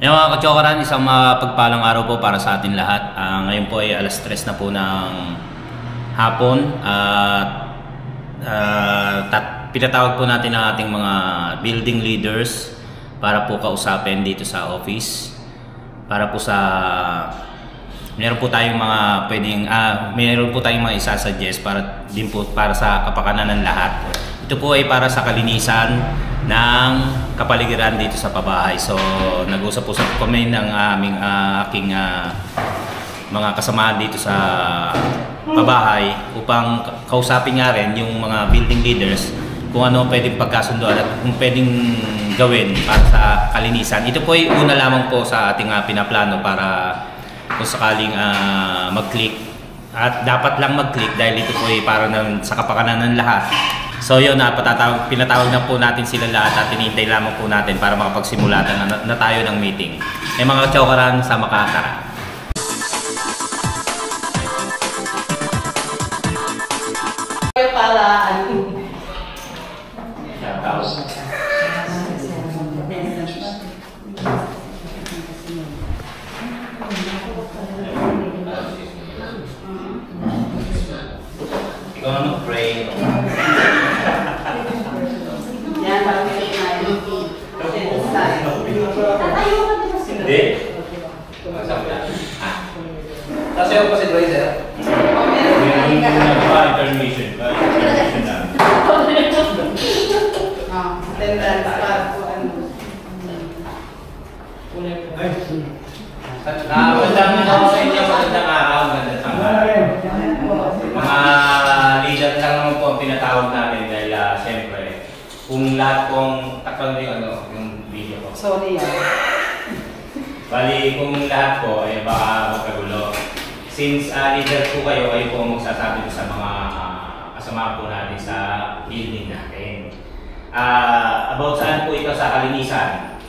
Yung mga kachokaran, isang mapagpalang araw po para sa atin lahat. Ngayon po ay alas 3 na po ng hapon at pinatawag po natin ang ating mga building leaders para po kausapin dito sa office. Para po sa meron po tayong mga pwedeng meron po tayong mga isa-suggest para din po para sa kapakanan ng lahat. Ito po ay para sa kalinisan ng kapaligiran dito sa pabahay. So, nag-usap-usap kami ng aking mga kasamahan dito sa pabahay upang kausapin nga rin yung mga building leaders kung ano pwedeng pagkasunduan at kung pwedeng gawin para sa kalinisan. Ito po ay una lamang po sa ating pinaplano para kung sakaling mag-click. At dapat lang mag-click dahil ito po ay para sa kapakanan ng lahat. So yun, pinatawag na po natin sila lahat at tinihintay lamang po natin para makapagsimula na tayo ng meeting. May mga kachokaran sa Makatara. Para ikaw na mag-pray. Hindi. Tapos yung pa si Droy, sir? Permission. attendance para po ano. Magandang araw, magandang tanghali. Mga leader lang naman po ang pinatawag namin dahil siyempre, kung lahat pong takpan yung video ko. Sorry Bali, kung lahat po ay baka magkagulo. Since leader po kayo po magsasabi sa mga kasama po natin sa building natin. About saan po ito sa kalinisan?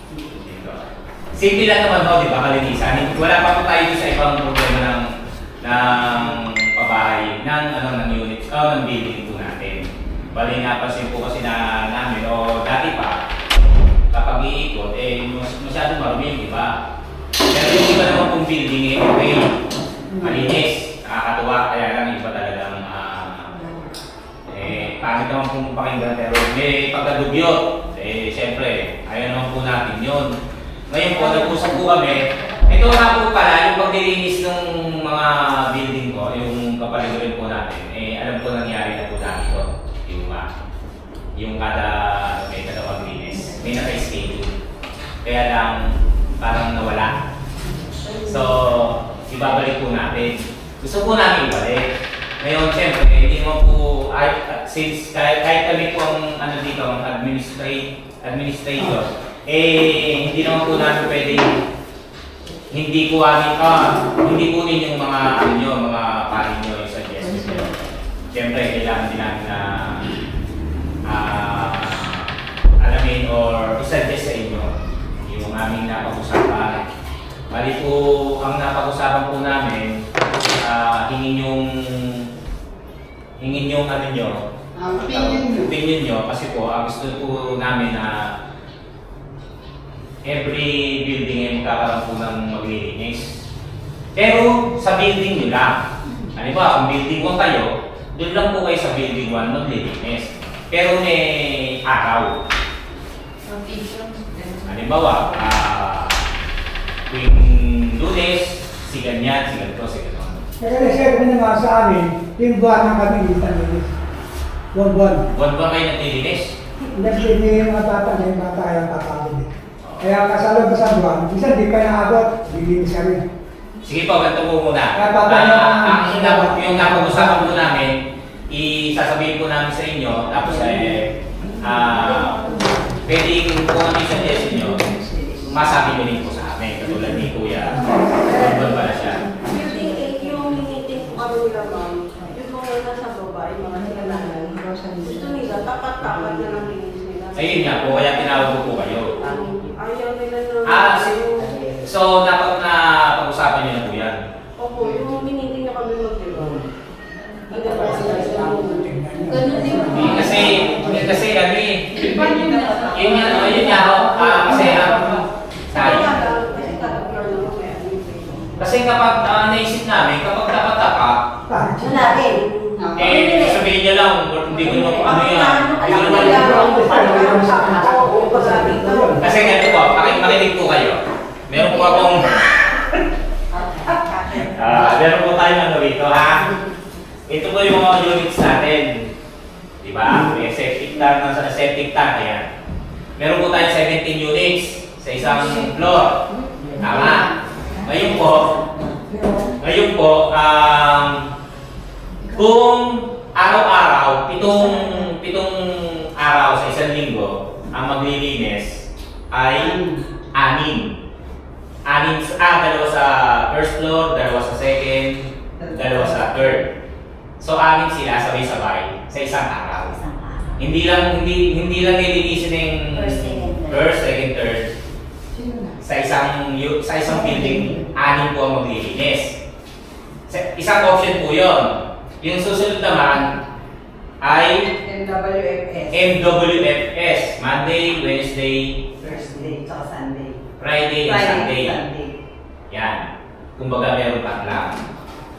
Simple lang naman po, di ba, kalinisan? Wala pa po tayo sa ibang problema ng pabahay, ng unit, ng building po natin. Bali, napansin po kasi namin, o dati pa, kapag iikot, masyadong marumi, di ba? Pero yung iba naman pong building, okay, malinis, nakakatuwa, kaya lang iba talagang pangit naman pong pakinggan, pero may pagkadugyot. Siyempre, ayaw naman po natin yun. Ngayon po, nag-usap po kami. Ito nga po pala, yung paglilinis ng mga building ko, yung kapaligiran po natin, alam ko nangyari na po natin ito. Yung kada paglinis. May naka-schedule. Kaya lang, parang nawala. So, ibabalik po natin. Gusto po namin ibalik. Ngayon, siyempre, hindi mo po, since kahit kami po ang dito, ang administrator, hindi naman po namin pwedeng hindi po ninyo yung mga mga parin nyo, yung suggestion nyo. Siyempre, kailangan din namin na alamin or isuggest sa inyo yung aming napag-usapan. Bali po, ang napag-usapan po namin, hingin yung opinion nyo, kasi po, gusto po namin na every building ay magkakaroon po ng maglilinis. Pero sa building nyo lang. Halimbawa, kung building 1 kayo, doon lang po kayo sa building 1 maglilinis. Pero may araw. Halimbawa, tuwing Lunes, si ganyan, si ganito, si ganito. Kaya siyempre naman sa amin, yung buwan ng kami dito nilinis. Buwan-buwan. Buwan-buwan kayo naglilinis? Naglilinis yung mga bata na yung bata yung tatawin. Kaya kasalog sa buwan, minsan di pa naabot, lilinis kami. Sige po, ganito po muna. Yung napag-usapan po namin, isasabihin po namin sa inyo, tapos pwedeng kung ano yung suggestion nyo, masabi nyo rin po sa amin, katulad ni Kuya. Buwan pala siya. Building 8 yung meeting po kami nila ma'am. Yung mga nasa baba, yung mga sinalanan. Gusto nila, tapat-tapat na lang linis nila. Ayun nga po, kaya tinawag ko po kayo. Ayaw nila na... So, dapat na pag-usapan nyo na po yan. Opo, yung meeting na kami mag-diba. Ganun din. Kasi yun nga, kasi kapag naisip namin, kapag nakataka, Wala rin. sabihin niya lang, hindi ko nung ano yan. Kasi ganito po, makinig po kayo. Meron po akong... meron po tayong ano rito, ha? Ito po yung mga units natin. Diba? May septic tank, ayan. Meron po tayong 17 units sa isang floor. Tama? Ngayon po, kung araw-araw, pitong araw sa isang linggo, ang maglilinis ay 6. Dalawa sa first floor, dalawa sa second, dalawa sa third. So 6 sila sabay-sabay sa isang araw. Hindi lang nililinisin ng first, second, third. Sa isang building, 6 po ang maglilinis. Isang option po 'yon. Yung susunod naman ay MWFS, Monday, Wednesday, Thursday, tsaka Sunday. Friday, Sunday. Yan. Kumbaga meron pa lang.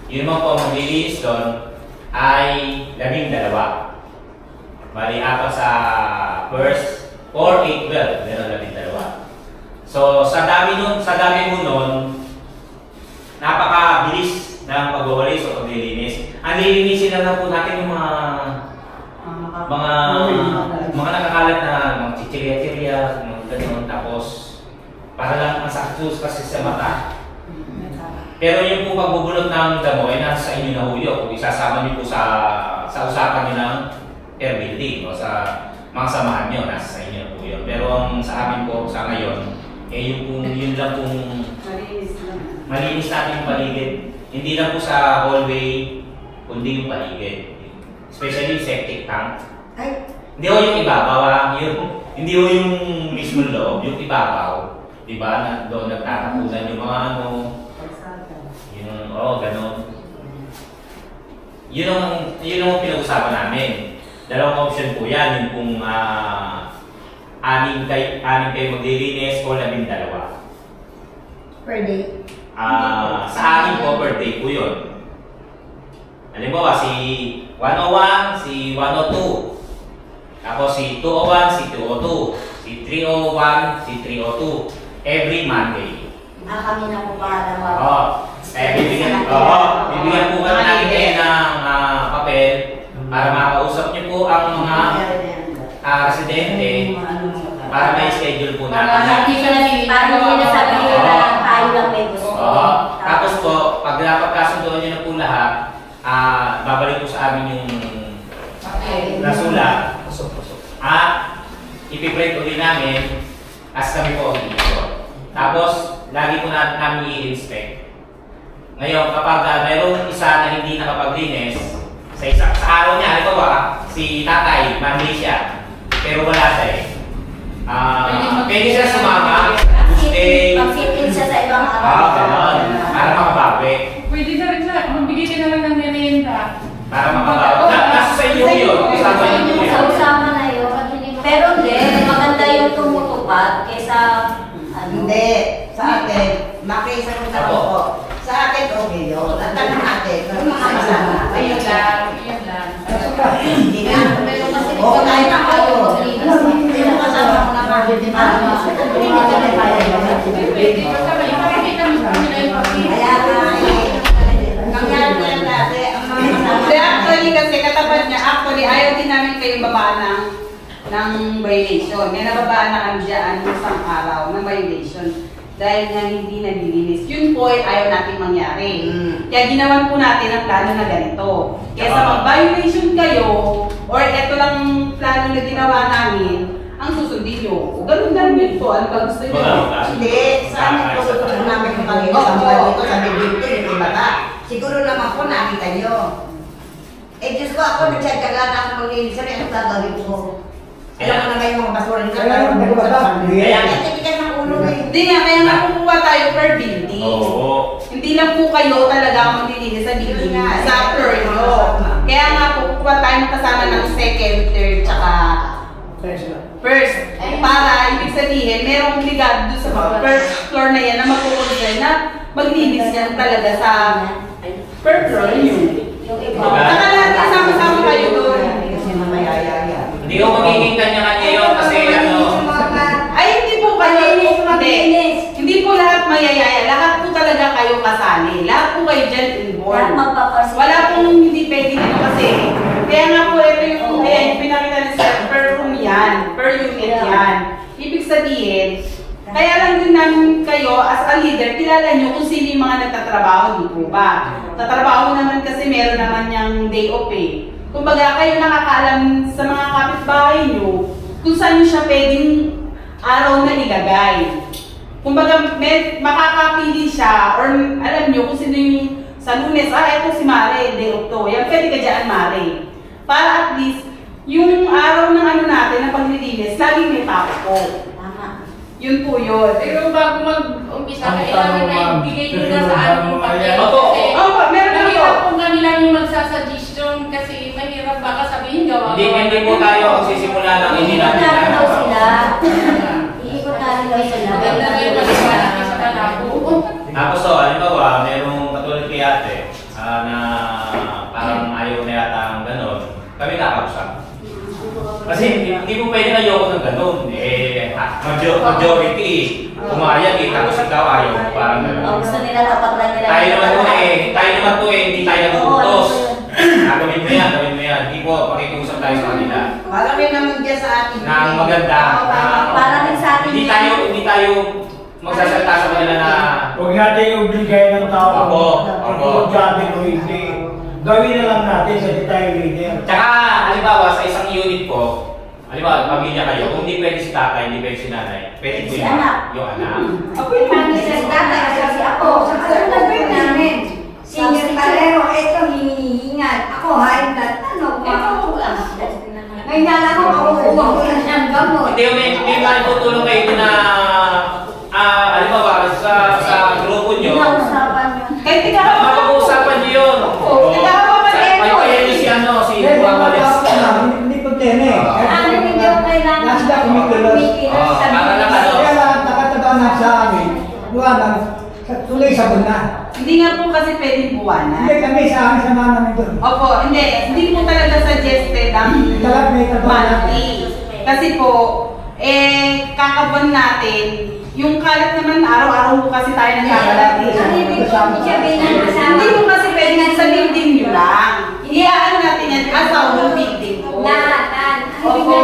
Yun naman po ang maglilinis doon ay 12. Bali, 4 sa first, 4, 8, 12. Meron 12. So, sa dami mo nun, napakabilis ng pagwawalis o paglilinis. Ang lilinisin lang po natin yung mga nakakalat na mga chichirya-chirya, mga ganun, tapos para lang ang saktus kasi sa mata. Pero yung po pagbubulot ng damo ay nasa inyo na huyo. Kung isasama niyo po sa usapan niyo ng air building o sa mga samahan niyo, nasa sa inyo na po yun. Pero ang sa amin po sa ngayon, yun lang pong malinis natin yung paligid. Hindi lang po sa hallway, kundi yung paligid. Especially septic tank. Hindi ho yung ibabaw, hindi ho yung mismo loob, yung ibabaw. Diba? Doon nagtatapunan yung mga ano. Ganon. Yun ang pinag-usapan namin. Dalawang option po yan, yung kung 6 kayo maglilinis o 12. Per day? Sa akin po, per day po yun. Halimbawa, si 101, si 102. Tapos si 201, si 202. Si 301, si 302. Every Monday. Kami na po para bibigyan po kami natin kayo ng papel para makausap niyo po ang mga residente para may schedule po natin. Para hindi na sabihin na tayo lang may gusto. Tapos po, pag napagkasundoan niyo na po lahat, babalik po sa amin yung nasulat. At ipiprint ulit namin as kami po ang tapos, lagi po namin i-inspect. Ngayon, kapag mayroong isa na hindi nakapaglinis, sa araw niya, halimbawa, si tatay, Monday siya, pero wala siya pwede siya sumama, Tuesday. Pag-fit-in siya sa ibang araw. Ganon. Para makabawi. Pwede na rin siya, magbigay ka na lang ng merienda. Para makabawi. Nasa sa inyo yun. Usama na yun. Pero hindi, maganda yung tumutupad kaysa Hindi. Sa atin, makisagot ako po. Sa atin, okay yun. At tanong natin, Ayun lang, yun lang. hindi nga. Oo, tayo na kayo. Sino kasama mo naman? Pwede, basta may makikita mo sa kanila yung papel. Kaya nga nangyari na yan dati. Ang mga kasama. Actually kasi katapat niya, ayaw din namin kayong babaan ng violation. May nababaan na kami dyan isang araw ng violation dahil nga hindi nalilinis. Yun po ay ayaw natin mangyari. Kaya ginawan po natin ang plano na ganito. Kaya sa mag-violation kayo, or ito lang plano na ginawa namin, ang susundin nyo. O ganun lang yun po. Ano ba gusto nyo? Hindi. Sa amin po, gusto namin yung pag-iwasan dito sa bibigto, yung iba ka. Siguro naman po nakita nyo. Diyos ko ako, nagtsagkaga na ako mag-iinsan, ano gagawin ko? Alam mo na kayo mga basura nito. Titigyan ng ulo eh. Hindi nga, kaya nga kukuha tayo per building. Hindi lang po kayo talaga ang maglilinis sa building. Sa floor nyo. Kaya nga po, kukuha tayo kasama ng second, third, tsaka first. Para, ibig sabihin, merong ligado doon sa mga first floor na yan na magkukonsen na maglinis yan talaga sa per floor yun. Yung iba. Saka natin sama-sama kayo doon. Kasi mamayaya. Hindi ko magiging kanya-kanya yun kasi ano. Ay, hindi po kayo. Hindi po lahat mayayaya. Lahat po talaga kayo kasali. Lahat po kayo dyan inborn. Wala pong hindi pwedeng ano kasi. Kaya nga po, ito yung pinakita ni Sir, per room yan. Per unit yan. Ibig sabihin, kaya lang din namin kayo as a leader, kilala nyo kung sino yung mga nagtatrabaho, di po ba? Tatrabaho naman kasi meron naman yung day off eh. Kumbaga kayo nakakaalam sa mga kapitbahay nyo kung saan nyo siya pwedeng araw na ilagay. Kumbaga makakapili siya or alam nyo kung sino yung sa Lunes, eto si Mare, day off to. Yan, pwede ka dyan, Mare. Para at least, yung araw ng ano natin, na paglilinis, laging may tapo. Yun po yun. Pero bago mag-umpisa, kailangan na ibigay nyo na sa ating papel. Opo, meron na Mahirap po. kung kami lang yung magsasuggestion kasi mahirap baka sabihin gawa. Hindi po tayo magsisimula ng hindi natin daw alam. sila. Iikot natin daw sila. Maganda na yung mag-isalaki sa kalabo. Tapos halimbawa, merong katulad kay ate na parang ayaw na yata ang gano'n, kami kakausap. Kasi hindi mo pwede na ayoko ng gano'n. Majority, umayag tapos ikaw ayaw mo, parang gano'n. Gusto nila tapat lang nila. Tayo naman to hindi tayo nagugutos. Gawin mo yan. Hindi po, pakikusap tayo sa kanila. Marami naman dyan sa atin. Na ang maganda. Para din sa atin. Hindi tayo magsasalita sa kanila na Huwag natin obligay ng tao. Opo. Kung sabi ko hindi. Gawin na lang natin sa tayo leader. Tsaka, halimbawa, sa isang unit po, halimbawa, pamilya kayo, kung hindi pwede si tatay, hindi pwede si nanay, pwede ko Si anak. yung anak. Ako yung namin sa tatay kasi ako. Sa tatay namin. Senior Calero, ito hinihingal. Ako, high blood. Ano? May nala ko, makukuha ko lang ng gamot. Hindi, may mga tutulong kayo na, halimbawa, sa grupo nyo, Pinausapan nyo. Kahit ikaw, mapag-uusapan nyo yun. Si Juarez. Hindi ko tene. Ano hindi ko kailangan? Nasa kumikilos. Para lang ano. Kaya lahat nakataba na sa amin. Buwanan. Tuloy sa buna. hindi nga po kasi pwedeng buwanan. Hindi kami sa amin sa mga namin doon. Opo, hindi po talaga suggested ang Talagang may trabaho. monthly. Kasi po, kakabuan natin, yung kalat naman araw-araw po kasi tayo nagkakalat. Hindi po kasi pwedeng sa building nyo lang. Iyaan natin yan as a whole building po. Opo.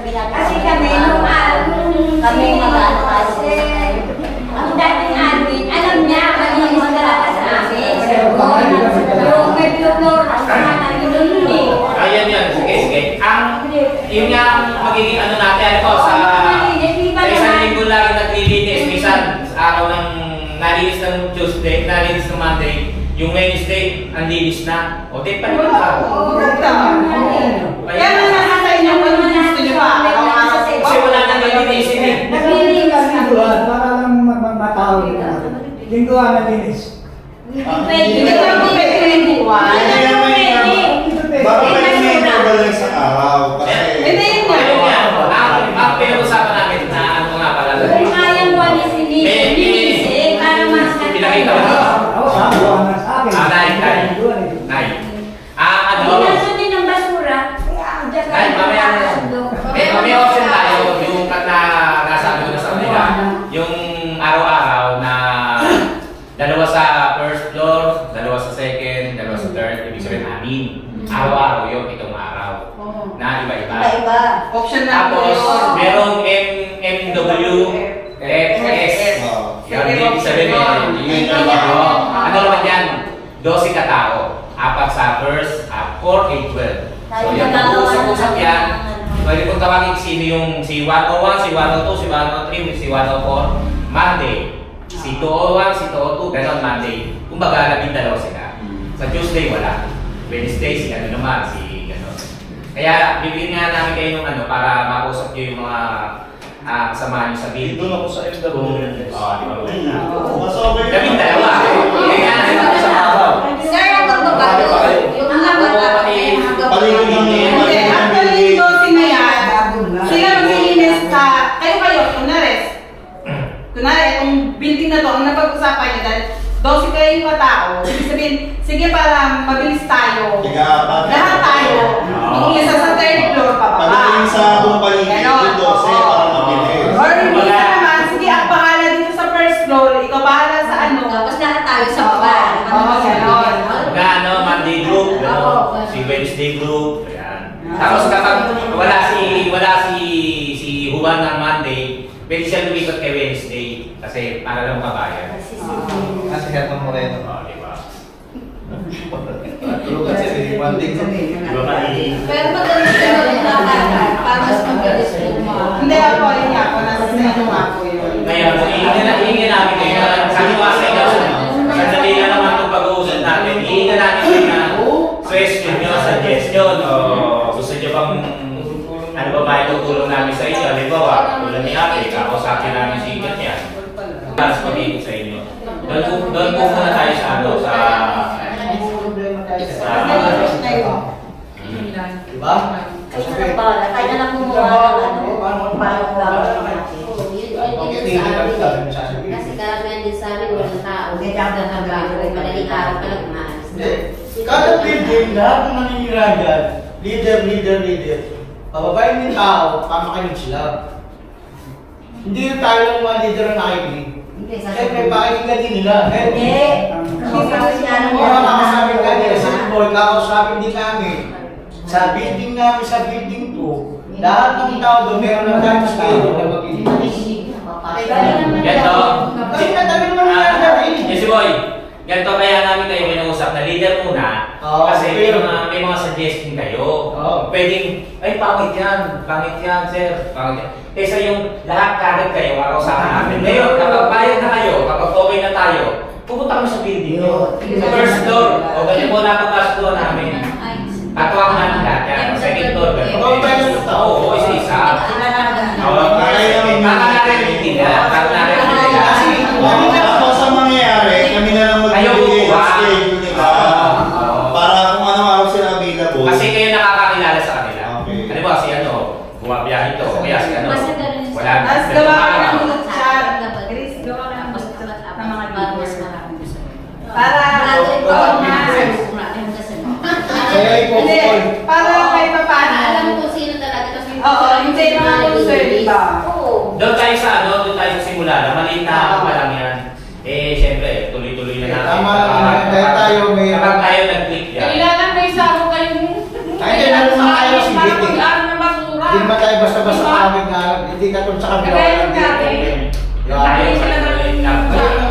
Kasi kami nung kami mag-ano kasi ang dating admin, alam niya kami magdala sa amin. Yung may flor, ang sama namin doon eh. Ayan yan, sige. Yun nga ang magiging ano natin, sa isang linggo lang naglilinis. Minsan, sa araw ng nalinis ng Tuesday, nalinis ng Monday, yung Wednesday, ang linis na. O, di pa naman ka. Kaya nga nasa sa inyo kung ano gusto nyo pa. Kasi wala nang lilinisin eh. Naglilinis kami doon para lang matawag na. Lingguhan na linis. Hindi naman po pwede na yung buwan. Bakit may interval sa araw? Kasi Hindi yun nga. Ayun nga, ang pinag-usapan namin na ano nga pala. Kung kayang walisin ni para mas Pinakita mo. Ako sa buwan na sa akin. Nay. Pinaso din ng basura. Ay, mamaya option tayo. Yung nasabi ko na sa kanila. Yung araw-araw na dalawa sa first floor, dalawa sa second, dalawa sa third, ibig sabihin anim. Araw-araw yun, itong araw. Na iba-iba. Iba-iba. Option na po Tapos, yun. merong MW, FS. Yan, ibig sabihin yun. Ano naman yan? 12 katao. 4 sa first, 4, 8, 12. So yan, mag-uusap-usap yan. Pwede kong tawagin sino yung si 101, si 102, si 103, si 104. Monday. Si 201, si 202, gano'n Monday. Kumbaga, 12 sila. Sa Tuesday, wala. Wednesday, si ano naman, si gano'n. Kaya, bibigyan nga namin kayo ng ano, para makausap nyo yung mga kasama nyo sa building. doon ako sa MW. Di ba? Mas okay. Gawin dalawa. Kaya nga, sa araw. Sir, ang pagbabago. Yung mga bata. Paligid ng Hindi, actually, yung dosin na yan, sila maglilinis sa, kayo, kunares. kunwari, itong building na to, ang napag-usapan niya dahil 12 kayo yung katao, ibig sabihin, sige para mabilis tayo, lahat tayo, isa sa third floor pababa. Pagdating sa buong paligid, yung 12 para mabilis. Or hindi ka naman, sige, ang bahala dito sa first floor, ikaw bahala sa ano. Tapos lahat tayo sa baba. Oo, ganon. Mga Monday group, si Wednesday group, ayan. Tapos kapag wala si Juan ng Monday, pwede siya lumipat kay Wednesday kasi para lang makabayan. Kasi Herman Moreno. Oh, di ba? Tulugan siya, one thing. Di ba mali? Pero maganda siya rin nakakata para mas mabilis yung mga... Hindi ako, yun nga ako, nasa sa'yo ako yun. Ngayon, iingin namin kayo. Sabi ko kasi ikaw, sandali na naman itong pag-uusap natin. Iingin natin kayo na question nyo, suggestion, o gusto nyo bang ano ba ba itutulong namin sa inyo? Halimbawa, tulad ni Ate, kakusapin namin si Ikat yan. Mas pag-ibig sa inyo. Doon po muna tayo sa ano, sa... Diba? Kaya na lang gumawa ng ano, parang gawin natin. Kasi karamihan din sa amin, walang tao. Madaling araw pa lang umaalis. Kada building, lahat ng naninira dyan, leader. Pababayin yung tao, kamakinig sila. Hindi yung tayo lang mga leader ang nakikinig. Siyempre, pakikinggan din nila. Hindi. Mga kakasabi kanina, si Paul, kakausapin din namin. Sa building namin, sa building 2, lahat ng tao doon, meron ng time schedule na mag-iinis. Ganto. Kasi nadami naman yung natin. Yes, boy. Ganto kaya namin kayo inausap na leader muna. Kasi may mga suggestion kayo. Pwedeng, ay pangit yan, sir. Pangit yan. Kaysa yung lahat kagat kayo, kakausapan namin. Ngayon, kapag bayad na kayo, kapag okay na tayo, pupunta kami sa building nyo. Sa first floor. O ganyan po napapasok doon namin. Katuwa ko namin lahat yan. Second floor. Oo, isa-isa. Nakakarinig nila. Tapos ang mangyayari, kami na lang magbibigay ng schedule nila. Para kung ano araw sila available. Kasi kayo nakakakilala sa kanila. Okay. Ano ba, si ano, bumabiyahin to. Kaya si ano, wala. Tapos gawa ka ng group chat. Chris, gawa ka ng mas ng mga leaders. Para, Kaya hindi, para kahit pa paano. Alam mo kung sino talaga. Oo, hindi naman concern, diba? Doon tayo sa ano, doon tayo sa simula. Maliit na pa lang yan. Eh, syempre, tuloy-tuloy na natin. Tama lang, dahil tayo may... Kapag tayo nag-click yan. Kailangan may isama kayong... Ay, kailangan naman tayo si Betty. Mag-aaral ng basura. Hindi naman tayo basta-basta kami na hindi ka doon sa kabila. Kaya yung gabi. Tayo sa nag-click lang.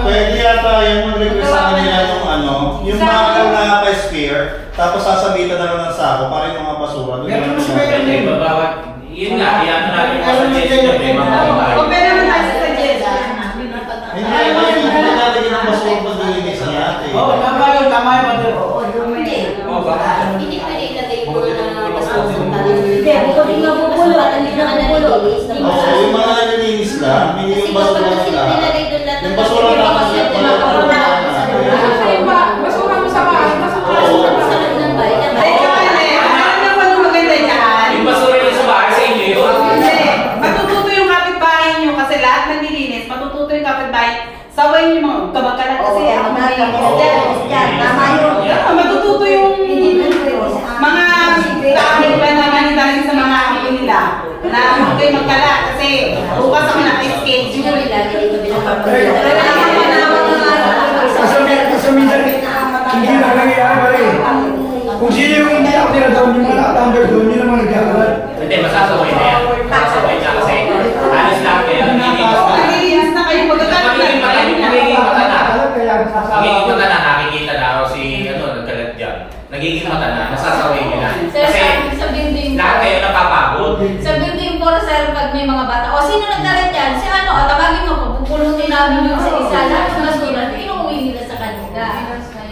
Pwede yata yan mag-request sa kanila yung ano, yung mga na pa-spare, tapos sasabitan na lang ng sako para yung mga basura. Meron mas meron Hindi, babawat. Yun nga, yan na natin yung suggestion. May mga babae. O pwede naman tayo sa suggestion. Hindi natin yung basura pag-iinis niya ate. Oo, tama yun, Madre. Hindi pwede ilagay yung mga basura. Hindi, bukod yung mabubulot, hindi na mabubulot. Oo, yung mga nalilinis lang, hindi yung basura lang lahat. Yung basura lang lang. Basura mo sa bahay. Basura mo sa bahay. Yung basura yung sa bahay sa inyo yun. Matututo yung kapitbahay nyo kasi lahat naglilinis. Matututo yung kapitbahay. Saway nyo mga kabakalat kasi ako maglinis dyan. Tama yun. Matututo yung mga tao ba naman dahil sa mga ako nila. Na huwag kayo magkala kasi bukas ako naka-schedule. Kasi minsan, hindi na nangyayari. Kung sino yung hindi ako tinatawag yung mga number doon, yun naman nagkakalat. Hindi, masasaway na yan. Masasaway na kasi alis lang kayo. Naglilinis na kayo Magiging mata na. Magiging mata na. Nakikita na ako si nagkalat dyan. Nagiging mata na. Nasasaway nila. Kasi lahat kayo napapagod. Sa building 4, sir, pag may mga bata, o sino nagkalat yan? Si ano, tawagin mo, pupulutin namin yung sa isa. Lahat ng basura, inuuwi nila sa kanila.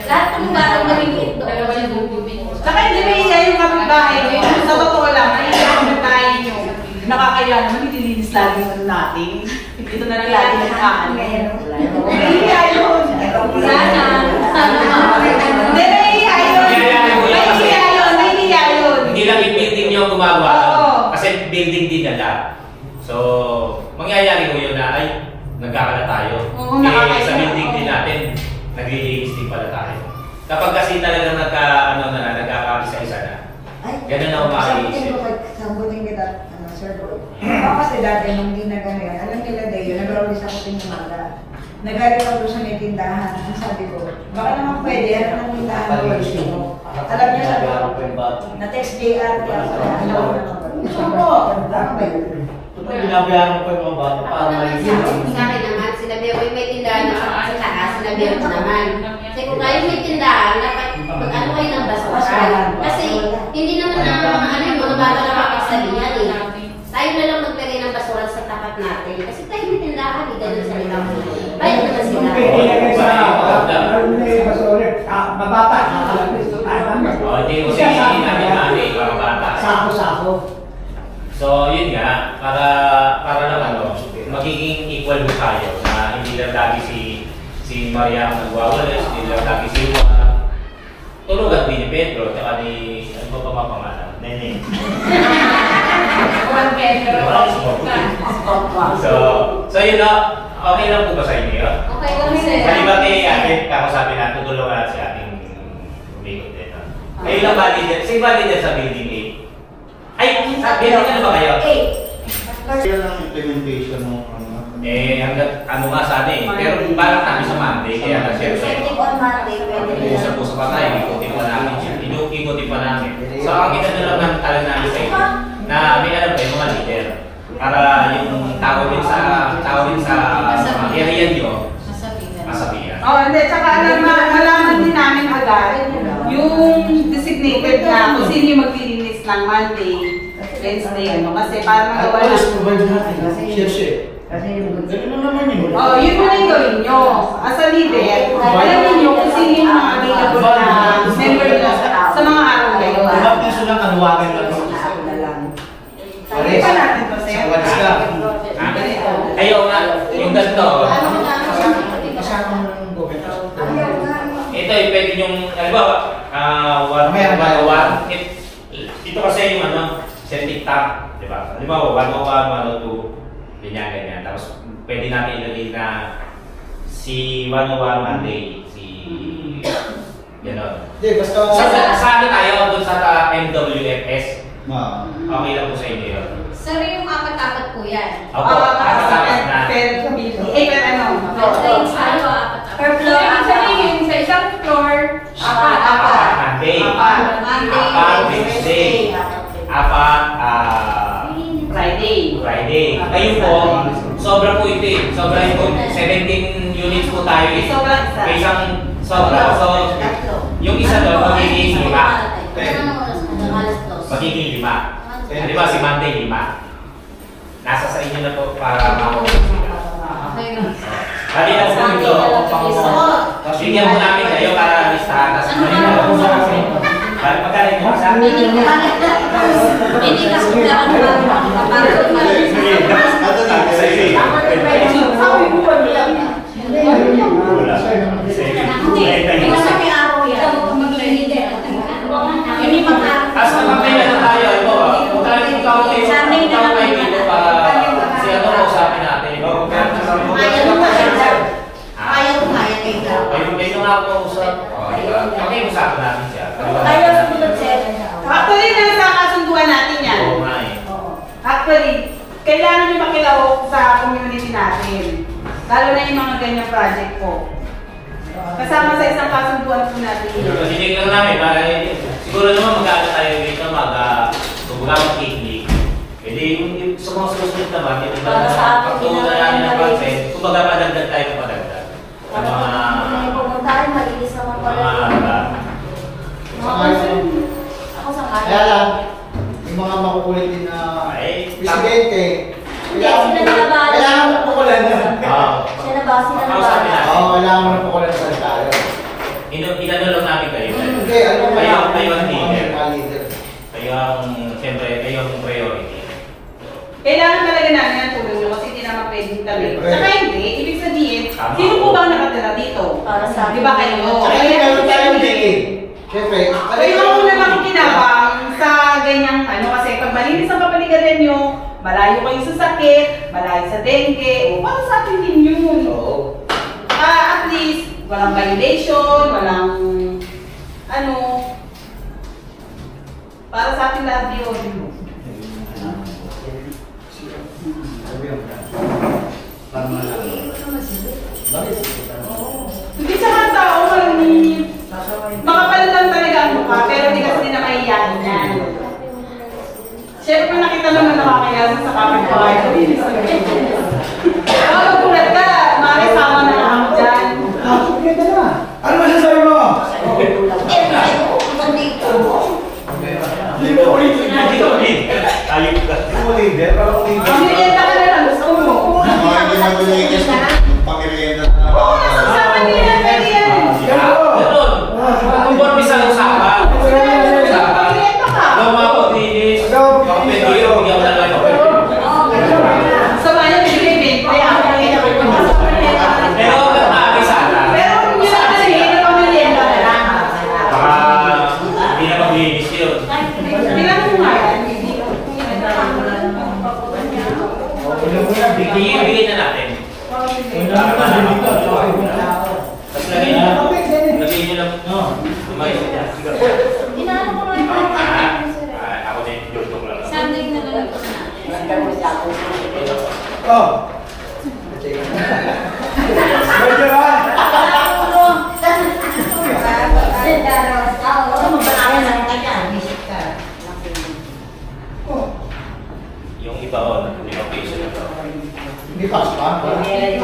Lahat ng batang maliliit doon sa building. Saka hindi may iya yung kapitbahay nyo. Sa totoo lang, may iya yung kapitbahay nyo. Nakakaya naman, nililinis lagi yung natin. Ito na lang lagi nagkaan. May iya yun. Sana Hindi, may iya yun. May iya yun. Hindi lang yung building nyo gumagawa. Oo. Kasi building din nila. So, mangyayari ko yun na, ay, nagkakala tayo. Oo, nakakaya. Sa building din natin, naglilinis din pala tayo. Kapag kasi talagang nagkakaisa-isa na, ganun na ako makaiisip. Sambutin kita, Sir Boy. Ako kasi dati nung di na gano'n, alam nila Deo, nag-release ako tinumaga. Nagalit ako doon sa may tindahan. Ang sabi ko, baka naman pwede, ano ng tindahan ko ulit mo. Alam niya sabi ko, na-text JR, kaya ako, alam ko naman. Gusto mo, tama ba yun? Binabayaran ko yung mga bata para malinis. Sa akin naman, sinabi ko, may tindahan na sa taas, sinabi ko naman. Kasi kung kayo may tindahan, dapat mag-ano kayo ng basura. Kasi hindi naman na yung mga bata na makasabihan eh. Tayo na lang maglagay ng basura sa tapat natin. Kasi tayo may tindahan, hindi tayo sa ilang bayad naman sila. Pwede ilagay sa basura. Mabata. Hindi ko sinihin namin mga bata. Sako-sako. So, yun nga, para naman magiging equal mo tayo na hindi lang lagi si Maria ang nagwawalis, hindi lang lagi si Juan. Tulugan din ni Pedro, tsaka ni, ano ba pa pangalan? Nene. Juan Pedro. So yun na, okay lang po ba sa inyo yun? Okay lang sir. Kaliba kay atin, kakasapin natin, tutulungan natin si ating umikot din. Kayo lang validated, si validated sa building 8. Ay, building ano ba kayo? 8. Kaya lang implementation mo. Hanggang ano nga sana eh. Pero balak namin sa Monday, kaya na siyempre. On Monday, pwede Usap-usap pa tayo, ikutin pa namin siya. Ikutin pa namin. So, ang kinano lang talaga namin sa inyo, na may alam kayo mga leader. Para yung tao din sa area nyo, masabihan. Oh, hindi. Tsaka malaman din namin agad yung designated na kung sino yung maglilinis ng Monday, Wednesday, ano. Kasi para magawa na. Provide natin. Share. Ganun naman yun. Oh, yun muna yung gawin nyo. As a leader, alam niyo kung sino yung mga available na member nyo sa mga araw kayo. Dapat yung silang kanuwagan lang. Hindi pa natin to, sir. What's that? Ayaw nga, yung ganito. Ito, pwede yung, halimbawa, ito kasi yung sa TikTok, di ba? Halimbawa, 101, 102, ganyan. Tapos, pwede natin ilagay na si 101 Monday, si gano'n. Hindi, basta... Sa akin tayo doon sa MWFS. Okay lang po sa inyo yun. Sir, yung apat-apat po yan. Opo, apat-apat na. Per ano? Per floor, Ibig sabihin, sa isang floor, apat. Monday. Monday, Wednesday. Apat, Friday. Ngayon po, sobra po ito eh. Sobra po, 17 units po tayo eh. Sobra isa. May isang sobra. So, yung isa doon, magiging 5. Magiging 5. Di ba si Monday 5? Nasa sa inyo na po para makuha sila. Bali na po ito. Bigyan po namin kayo para listahan. Tapos bali magkala yung isa. Hindi kasi kailangan para As magpapila na tayo, kung talagang ikaw kayo dito para si ano ko usapin natin. Kayo nga po usap. Pakiusapin natin siya. Actually, nakakasunduan natin yan. Oo nga eh. Actually, kailangan nyo makilahok sa community natin. Lalo na yung mga ganyang project po. Kasama sa isang kasunduan po natin. Kasi hindi lang namin, siguro naman mag-aala tayo dito, mag-picnic. Pwede yung sa mga susunod naman, hindi ba pagtuunan namin ng project, kumbaga padagdag tayo ng padagdag. Kaya lang, yung mga makukulit din na presidente, kailangan mo pukulan na. Kailangan mo na pukulan sa tayo. Inano lang namin kayo. Hindi, Kayo ang leader. Kayo ang, siyempre, kayo ang priority. Kailangan talaga namin ang tulong nyo kasi hindi naman pwedeng tabi. Saka hindi, ibig sabihin, sino po ba ang nakatira dito? Di ba kayo? Saka hindi meron tayong decade. Siyempre, kayo ang una makikinabang sa ganyang ano kasi pag malinis ang kapaligiran nyo, malayo kayo sa sakit, malayo sa dengue, o para sa atin ninyo. walang violation, walang ano, para sa ating lahat yun. Hindi sa mga tao, makapal lang talaga ang mukha, pero hindi kasi na mahihayin yan. Siyempre nakita naman nakakayasa sa kapit-bahay ko din. Kaya magulat ka, makisama na lang ako dyan. Ganda na. Ano masasabi mo? Hindi mo ulit. Ayun ka. Leader, parang leader. Ang merienda ka na lang, gusto mo. Mga hindi mag-ulitis, pang-merienda na Oo, kasama nila, pwede yan. Conforme sa usapan. Merienda ka. Sama niya, bigay 20. Pero maaari sana. Pero kung yun ang kasi, hindi pa merienda na lang. Baka hindi na maglinis yun. Tingnan mo nga yan. Bigay na natin. Tapos lagay nyo lang. Lumayos niya. Inaano ko lang yung Ako din, YouTube lang. Sunday na lang ito natin. Oh. Medyo ba? Yung iba relocation na to. Hindi pa pa. Hindi,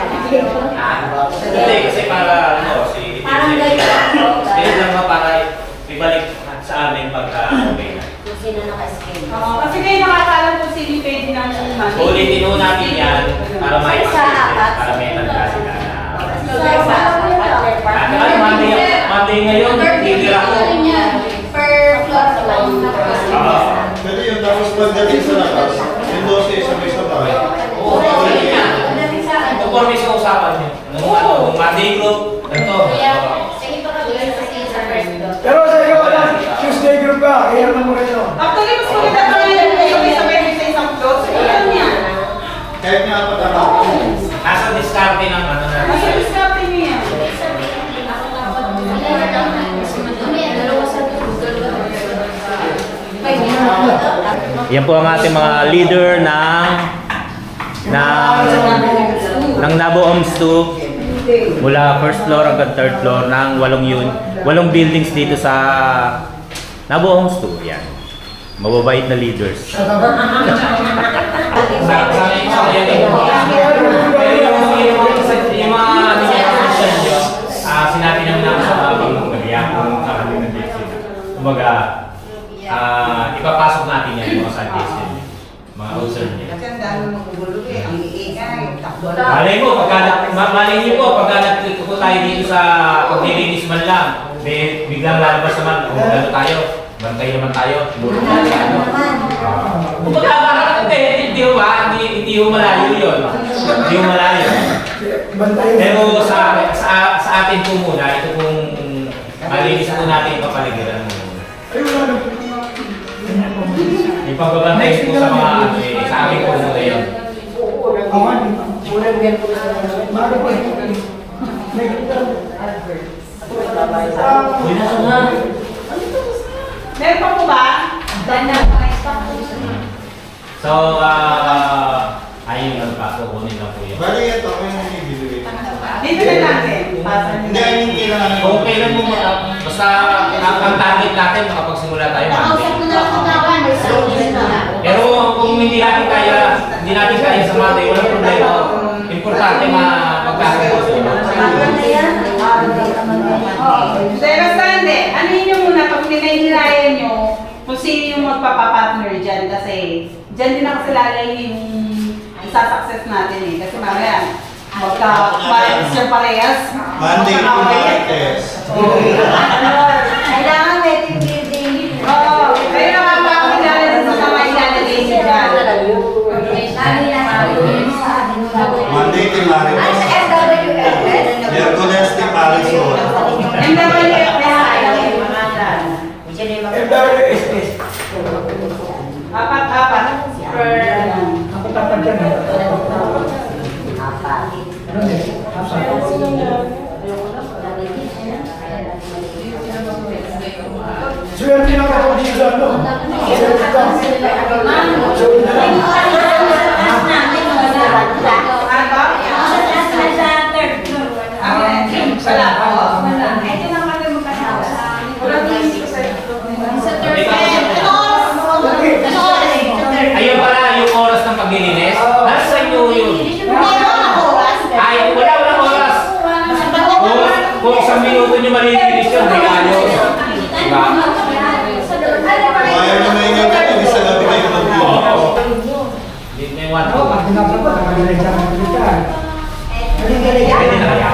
kasi para si Parang ganyan ako. Ganyan lang ba para ibalik sa amin pagka okay na. Kasi kayo nakakaalam kung sino yung pwede ng money. So ulitin ho natin yan para may para may tanda sila na. Monday ngayon, hindi ako. Per floor lang. Pwede yun, tapos pagdating sa labas, yung 12 sabay-sabay. Oo, conforme sa usapan niyo. Nung Monday group, ito. Pero sa iyo, Tuesday group ka. Kaya naman mo rin. Actually, mas maganda pa rin yung sabay sa isang floor. So, yan yan. Kahit nga patama. Nasa diskarte ng ano na. Kasi discarte niyo yan. Yan po ang ating mga leader ng Nabo Homes 2 mula first floor hanggang third floor ng 8 buildings dito sa Nabo Homes 2. Yan. Mababait na leaders. Yung mga decision nyo, sinabi naman namin sa mga pagmumaliyan kung kami nag-decision. Kumbaga, ipapasok natin yan yung mga suggestion niyo, mga concern niyo. Kasi ang dami magugulo eh. Ang iingay, takbo lang. Malay niyo po, pagka nagtituko tayo dito sa paglilinis man lang, biglang lalabas naman, kung gano'n tayo, bantay naman tayo. Kumbaga, hindi ho malayo yun. Hindi ho malayo. Pero sa atin po muna, ito pong malinis po natin yung kapaligiran mo. Yung pagbabantay po sa mga sa akin po muna yun. Uy, nasa nga. Meron pa po ba? So, ayun lang pa, kukunin lang po yun. Bali ito, ako yung ibibigay. Dito na natin. Hindi, ay yung kailangan. Kung kailan mo basta ang target natin, makapagsimula tayo Nakausap ko Monday. na lang tawa, may sabi na. Pero kung hindi natin kaya sa Monday, walang problema. Importante magkakaroon sila. Pero Sunday, ano yun muna, pag pinahirayan nyo, kung sino yung magpapapartner dyan, kasi dyan din nakasalalay yung isa-success natin eh. Kasi mamaya, magka-sir parehas. Monday to Martes. Kailangan may team building. Oo, kayo nakapakilala din sa mga ilalagay nyo dyan. Monday to Martes. Miyerkules to Marisol. MWSS. Apat-apat per Ako tapat dyan. Ano din? Swerte na ako dito sa ano. Ayun pala yung oras ng paglilinis. Nasa inyo yun. Ay, wala oras. Kung isang minuto nyo malilinis yun, regalo. Diba? Ayaw nyo na ingat kayo, hindi sa gabi kayo mag-video. Dito na yung one. Ako, pag tinapos, nakagaling siya ng pilitan. Pwede na kaya.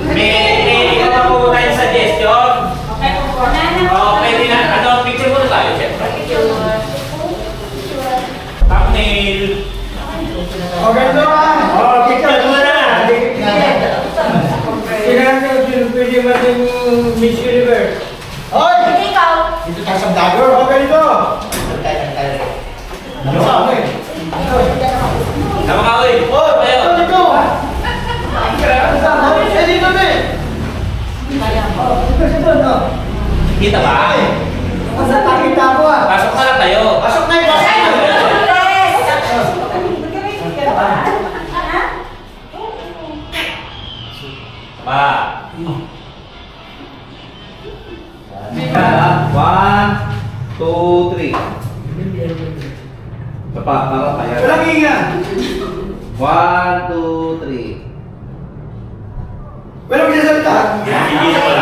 May ikaw na po tayong suggestion. Pwede na. Ano, picture mo na tayo, siyempre. Thumbnail. Okay, ito ah. Oh, picture. Ito na. Kailangan nyo pwede maging Miss Universe. Hoy! Dito tayo sa vlogger. Okay, ito. Ano sa akin? Tama ka, uy. Oh, Tayo. dito! Eh, dito na eh! Ito, no? Kita ba? Basta nakita ko ah. Pasok ka lang tayo. Pasok na yung pasok na! Pa. 1, 2, 3. Papa, para kaya. Walang hinga. 1, 2, 3. Walang sasalita. Hindi na pala.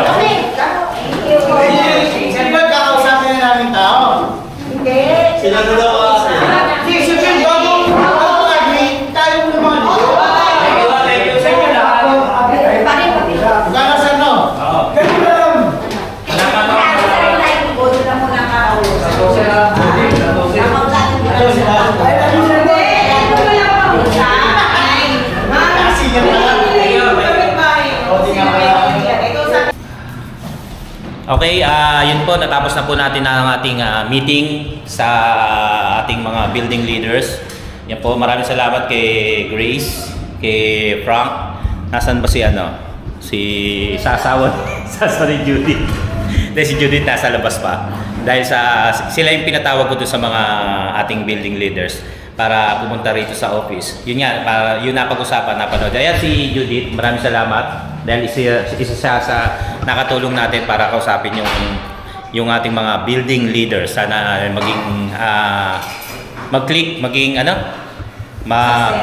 Sino ba kakausapin na namin tao? Sila dalawa. Si Phil, bago nag-meet, tayo mo naman dito. Thank you sa inyo lahat. Gana sa no? Oo. Ganun lang. Salamat ako. Ay, lagi siya mo. Kasi yan pala. Okay, yun po, natapos na po natin ang ating meeting sa ating mga building leaders. Yan po, maraming salamat kay Grace, kay Frank. Nasaan ba si Si Sasawan, Sasa ni Judith. Dahil si Judith nasa labas pa. Dahil sila yung pinatawag ko doon sa mga ating building leaders para pumunta rito sa office. Yun nga, yun napag-usapan, napanood. Ayan si Judith, maraming salamat. Dahil isa siya sa nakatulong natin para kausapin yung ating mga building leaders. Sana maging mag-click, maging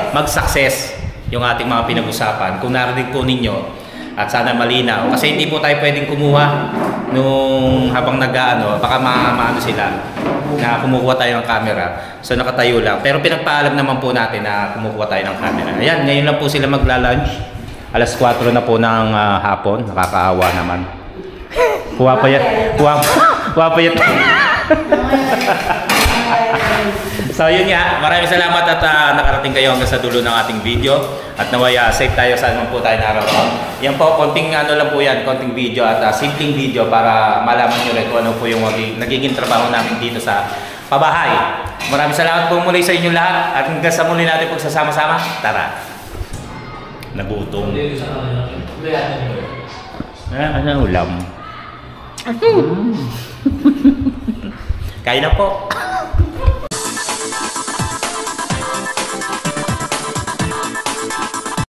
mag-success yung ating mga pinag-usapan. Kung narinig po ninyo at sana malinaw. Kasi hindi po tayo pwedeng kumuha nung habang baka maano sila na kumukuha tayo ng camera. So nakatayo lang. Pero pinagpaalam naman po natin na kumukuha tayo ng camera. Ayan, ngayon lang po sila magla-lunch. Alas 4 na po ng hapon. Nakakaawa naman. Kuha pa yan. Kuha pa yan. So yun nga, maraming salamat at nakarating kayo hanggang sa dulo ng ating video. At nawaya, safe tayo saan man po tayo naroon. Yan po, konting lang po yan, konting video at simpleng video para malaman nyo rin kung ano po yung nagiging trabaho namin dito sa pabahay. Maraming salamat po muli sa inyo lahat at hanggang sa muli natin pagsasama-sama. Tara! Nagutom. Ano ulam? Kain na po.